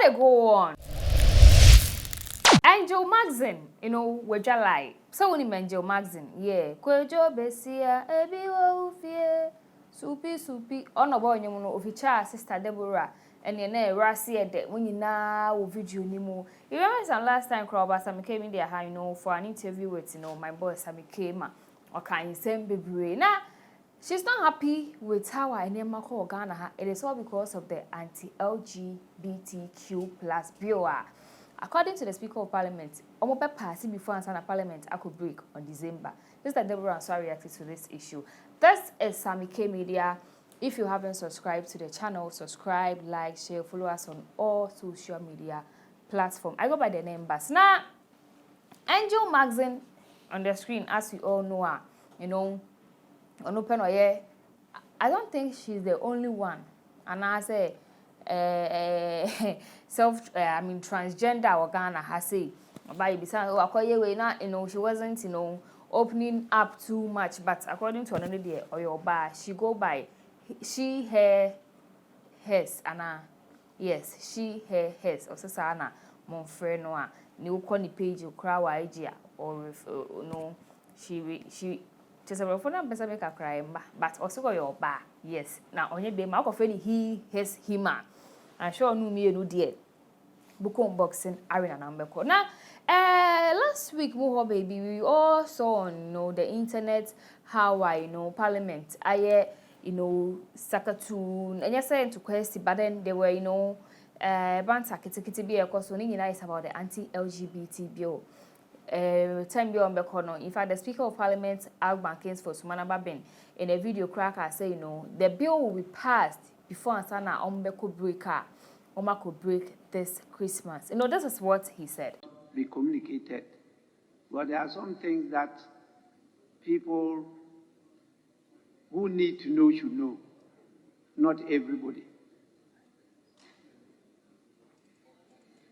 I go on, Angel Maxine, we're G.ay. So when Angel Maxine, yeah, Kwejo Besia, Ebi wo fie, Supi, ono boy nyomo oficha sister Deborah, and ye na rasi ede when you na wo video ni mu. You remember some last time crowd about SammyKay Media, for an interview with my boy SammyKay ma, or can you send baby na. She's not happy with how I name my call Ghana. It is all because of the anti-lgbtq plus bill. According to the Speaker of Parliament, Omope passing before answer Parliament I could break on December. This is that Deborah reacted to this issue. This is SammyKay Media. If you haven't subscribed to the channel, subscribe, like, share, follow us on all social media platforms. I go by the name Basna. Angel Maxine on the screen, as we all know her, on open or yeah, I don't think she's the only one. And I say, transgender or Ghana has say, by besides, she wasn't, opening up too much. But according to another day or your bar, she go by she, her, hers, Anna. Yes, she, her, hers, or Sasana, mon friend, no, new corny page, you cry, or no, she. Just a phone number make a cry, but also go your bar. Yes. Now on your day, mark of any he, his, him. I'm sure no me no dear. Book unboxing, arena number call. Now, last week, baby, we all saw on the internet how Parliament. Sakatoon, and yes, to question, but then they were banter kitty be a cause when is about the anti-LGBT bill. Time be on Bekono. In fact, the Speaker of Parliament, Alban Keynes for Sumana Babin, in a video cracker say, the bill will be passed before Ansana Ombeko breaker. Oma could break this Christmas. This is what he said. Be communicated. But there are some things that people who need to know should know. Not everybody.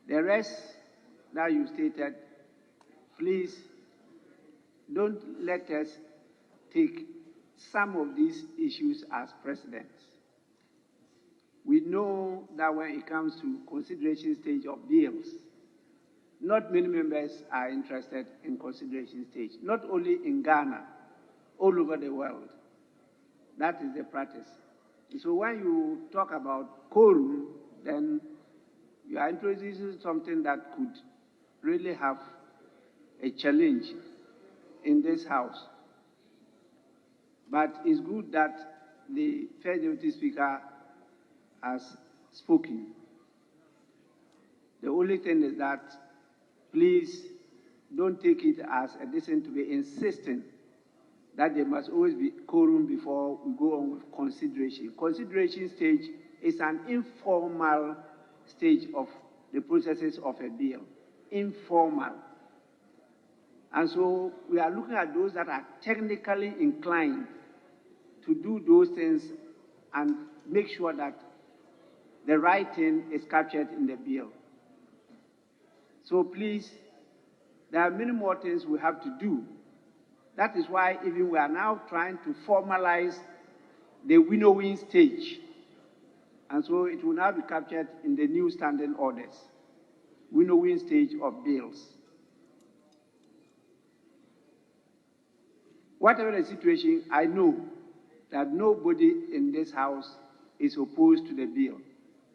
The rest that you stated, please don't let us take some of these issues as precedents. We know that when it comes to consideration stage of bills, not many members are interested in consideration stage, not only in Ghana, all over the world. That is the practice. So when you talk about quorum, then you are introducing something that could really have a challenge in this house. But it's good that the First Deputy Speaker has spoken. The only thing is that please don't take it as a decision to be insisting that there must always be quorum before we go on with consideration. Consideration stage is an informal stage of the processes of a bill. Informal. And so we are looking at those that are technically inclined to do those things and make sure that the right thing is captured in the bill. So please, there are many more things we have to do. That is why even we are now trying to formalize the winnowing stage. And so it will now be captured in the new standing orders. Winnowing stage of bills. Whatever the situation, I know that nobody in this house is opposed to the bill.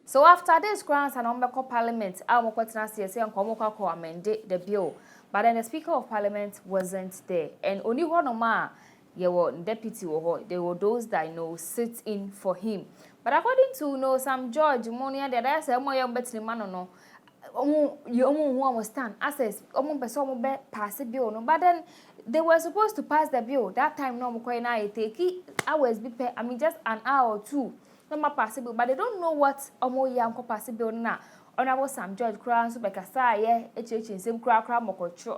So after this grants and Ombeko Parliament, our Mokwatina amended the bill. But then the Speaker of Parliament wasn't there. And only one of my deputy there were those that sit in for him. But according to some George Monia, the rest of my young better man no. You almost stand access pass the bill. No, but then they were supposed to pass the bill. That time no more take hours be just an hour or two. No possible, but they don't know what young possible now. Honorable Sam George Crown, so Bekasa, in same crowd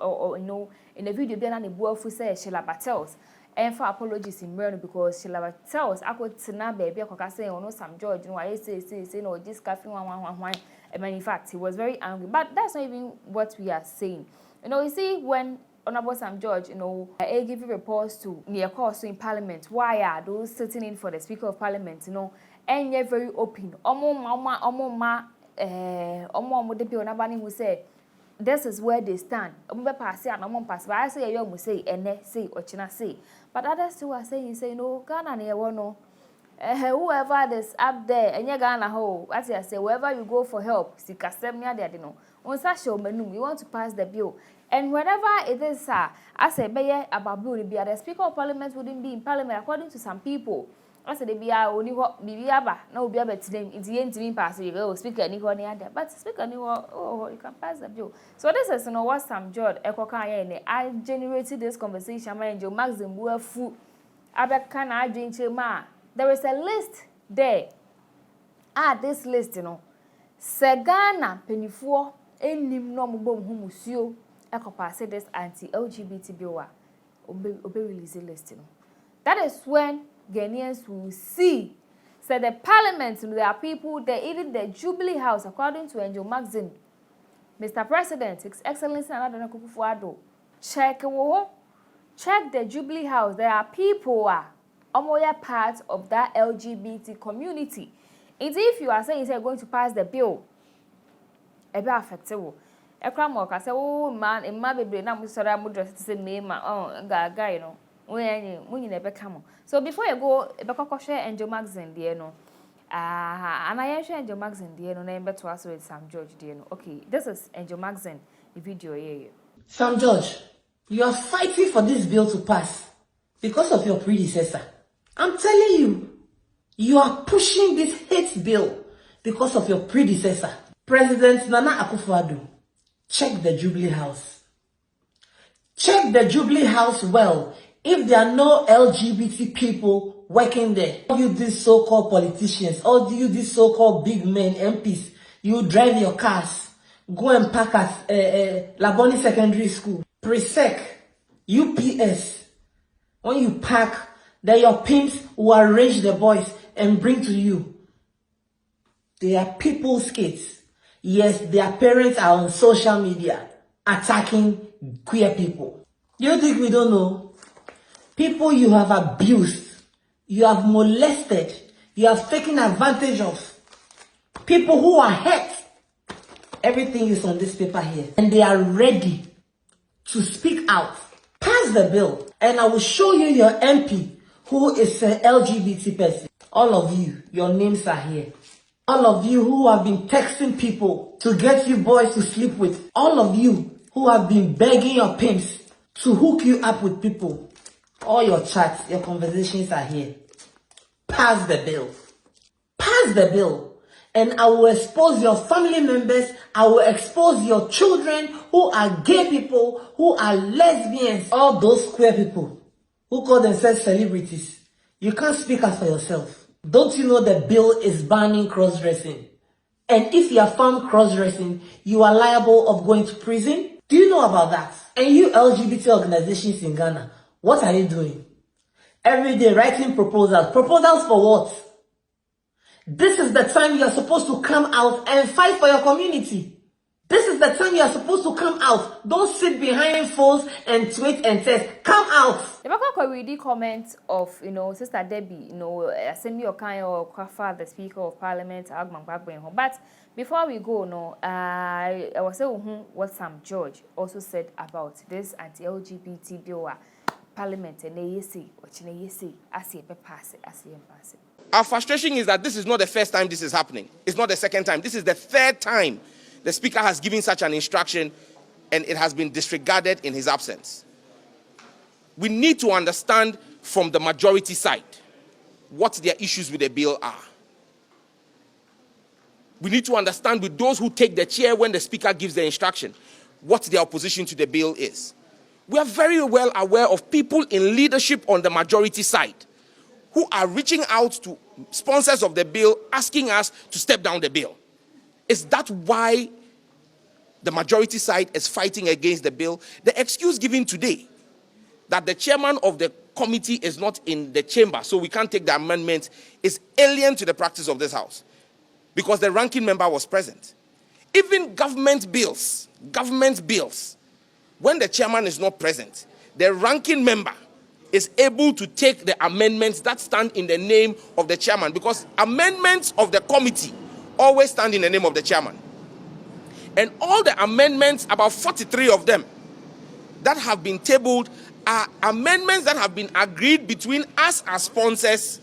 or in the video, then and the boy who says Sheila Battles. And for apologies in Merno because Sheila Battles, I could not baby a say or no Sam George, I say, no, this cafe one. And in fact, he was very angry. But that's not even what we are saying. You see, when Honorable Sam George, I give reports to near course in Parliament, why are those sitting in for the Speaker of Parliament, and you're very open. omo de bill na ba ni who say this is where they stand. Omo be pass and omo pass. But I say you mo say ene say ochina say. But others too are saying say no Ghana na ye no. Whoever is up there, and you Ghana ho, as I say, wherever you go for help, see Casemia there, no. On such a menu, we want to pass the bill. And wherever it is, sir, I say, about bill, the Speaker of Parliament wouldn't be in Parliament, according to some people. I said, they be only what be no be able to them, it's the end to me pass, you go, Speaker, any one other. But Speaker, you can pass the bill. So this is what Sam George, I generated this conversation, my angel, Maxine, were food. I bet can I drink to ma. There is a list there. This list, Segana penifo enim no mbo humusuo ekopase this anti-LGBT bill obe release list, That is when Ghanaians will see. So the parliament, there are people there, even the Jubilee House, according to Angel Maxine. Mr. President, His Excellency Nana Akufo-Addo, check the Jubilee House. There are people are part of that LGBT community. And if you are saying you're going to pass the bill, it be affected. I say, oh man, in my baby, now we sorry, I'm just to say me, guy, when you never come. So before you go, I share Angel Maxine, and I share Angel Maxine, name better to us with Sam George, Okay, this is Angel Maxine, the video here. Sam George, you are fighting for this bill to pass because of your predecessor. I'm telling you, you are pushing this hate bill because of your predecessor, President Nana Akufo-Addo. Check the Jubilee House. Check the Jubilee House well. If there are no LGBT people working there, all you these so-called politicians, all you these so-called big men, MPs, you drive your cars, go and park at Laboni Secondary School, Presec, UPS. When you park, then your pimps will arrange the boys and bring to you. They are people's kids. Yes, their parents are on social media attacking queer people. You think we don't know? People you have abused, you have molested, you have taken advantage of. People who are hurt. Everything is on this paper here. And they are ready to speak out. Pass the bill. And I will show you your MP who is an LGBT person. All of you, your names are here. All of you who have been texting people to get you boys to sleep with. All of you who have been begging your pimps to hook you up with people. All your chats, your conversations are here. Pass the bill. Pass the bill. And I will expose your family members. I will expose your children who are gay people, who are lesbians, all those queer people who call themselves celebrities. You can't speak up for yourself. Don't you know the bill is banning cross-dressing? And if you are found cross-dressing, you are liable of going to prison? Do you know about that? And you LGBT organizations in Ghana, what are you doing? Every day writing proposals. Proposals for what? This is the time you are supposed to come out and fight for your community. This is the time you are supposed to come out. Don't sit behind phones and tweet and text. Come out. The back read the comments of Sister Debbie, Sammy or Kwafa, the Speaker of Parliament, But before we go, I was saying what Sam George also said about this anti-LGBT bill, Parliament and AEC, watching AEC, as you pass it. Our frustration is that this is not the first time this is happening. It's not the second time. This is the third time the Speaker has given such an instruction and it has been disregarded in his absence. We need to understand from the majority side what their issues with the bill are. We need to understand with those who take the chair when the Speaker gives the instruction what their opposition to the bill is. We are very well aware of people in leadership on the majority side who are reaching out to sponsors of the bill asking us to step down the bill. Is that why the majority side is fighting against the bill? The excuse given today that the chairman of the committee is not in the chamber, so we can't take the amendment, is alien to the practice of this house because the ranking member was present. Even government bills, when the chairman is not present, the ranking member is able to take the amendments that stand in the name of the chairman because amendments of the committee always stand in the name of the chairman. And all the amendments, about 43 of them, that have been tabled are amendments that have been agreed between us as sponsors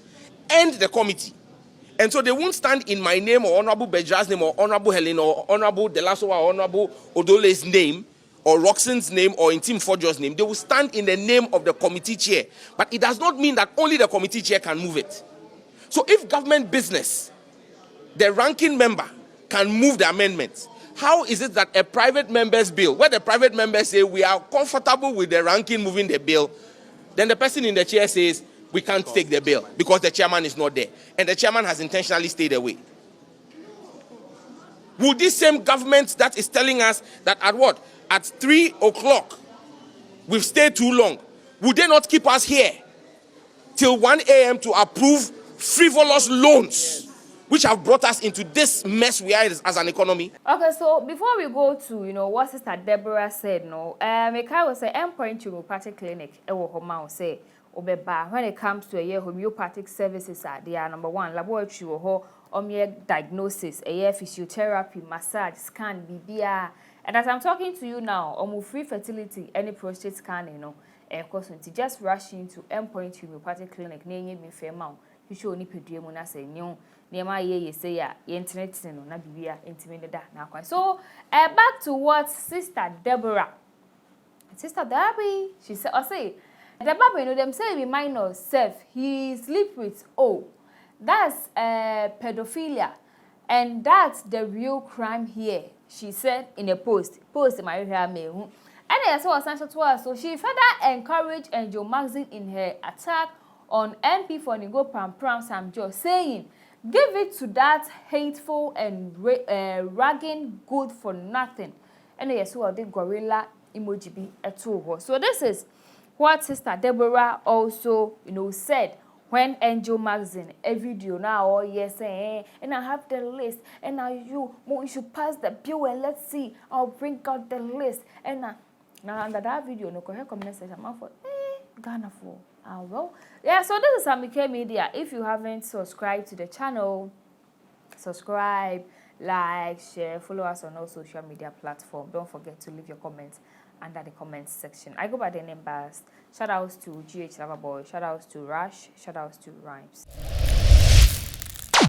and the committee. And so they won't stand in my name or Honorable Bedra's name or Honorable Helen or Honorable Delasowa or Honorable Odole's name or Roxanne's name or Intim Fojo's name. They will stand in the name of the committee chair. But it does not mean that only the committee chair can move it. So if government business, the ranking member can move the amendments, how is it that a private member's bill, where the private members say we are comfortable with the ranking moving the bill, then the person in the chair says we can't take the bill because the chairman is not there and the chairman has intentionally stayed away? Will this same government that is telling us that at what? At 3 o'clock we've stayed too long, would they not keep us here till 1 a.m. to approve frivolous loans which have brought us into this mess we are as an economy? Okay, so before we go to, what Sister Deborah said, Mekai was say endpoint homeopathic clinic, say, Obeba, when it comes to a year homeopathic services, they are number one, laboratory or diagnosis, a year physiotherapy, massage, scan, BBR. And as I'm talking to you now, free fertility, any prostate scanning, course, just rush into endpoint homeopathic clinic, name me fair mount. You show any pedrium say, no. Nema ye say ya internet no na bibia intimate da na kwan. So back to what Sister Deborah. Sister Debbie, she said, I say the Bible them say be minor self, he sleep with that's pedophilia, and that's the real crime here, she said in a post my hair me. And I saw essential to her, so she further encouraged Angel Maxine in her attack on MP for Nigo Pram Sam Joe, saying give it to that hateful and ragging good for nothing. And yes, so the gorilla emoji be at all. So this is what Sister Deborah also, said when Angel Magazine a video now, and I have the list, and now you should pass the bill and let's see, I'll bring out the list. And now under that video, no correct comment section, I'm for Ghana for. Well, yeah, so this is SammyKay Media. If you haven't subscribed to the channel, subscribe, like, share, follow us on all social media platforms. Don't forget to leave your comments under the comments section. I go by the name Bast. Shout outs to G.ay Loverboy, shout outs to Rush, shout outs to Rhymes.